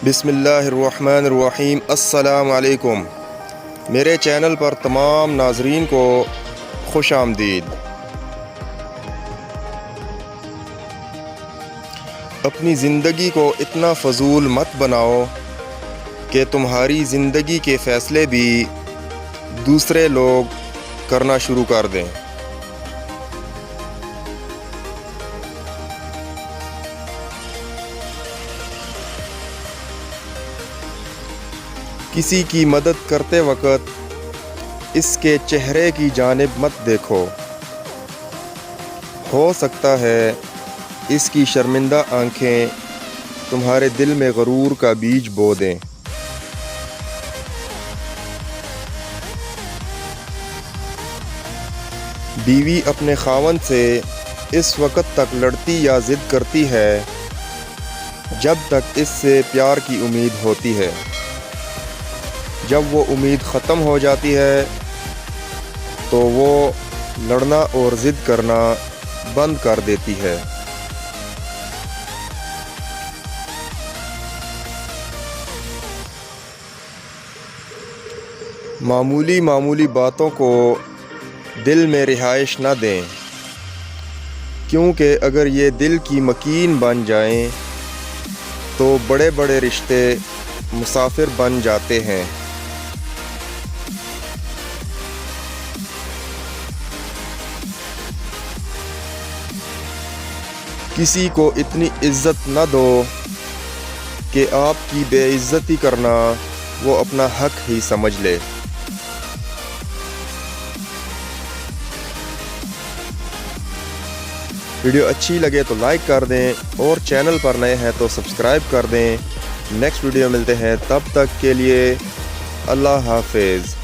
بسم اللہ الرحمن الرحیم۔ السلام علیکم۔ میرے چینل پر تمام ناظرین کو خوش آمدید۔ اپنی زندگی کو اتنا فضول مت بناؤ کہ تمہاری زندگی کے فیصلے بھی دوسرے لوگ کرنا شروع کر دیں۔ کسی کی مدد کرتے وقت اس کے چہرے کی جانب مت دیکھو، ہو سکتا ہے اس کی شرمندہ آنکھیں تمہارے دل میں غرور کا بیج بو دیں۔ بیوی اپنے خاوند سے اس وقت تک لڑتی یا ضد کرتی ہے جب تک اس سے پیار کی امید ہوتی ہے۔ جب وہ امید ختم ہو جاتی ہے تو وہ لڑنا اور ضد کرنا بند کر دیتی ہے۔ معمولی باتوں کو دل میں رہائش نہ دیں، کیونکہ اگر یہ دل کی مکین بن جائیں تو بڑے بڑے رشتے مسافر بن جاتے ہیں۔ کسی کو اتنی عزت نہ دو کہ آپ کی بے عزتی کرنا وہ اپنا حق ہی سمجھ لے۔ ویڈیو اچھی لگے تو لائک کر دیں اور چینل پر نئے ہیں تو سبسکرائب کر دیں۔ نیکسٹ ویڈیو ملتے ہیں، تب تک کے لیے اللہ حافظ۔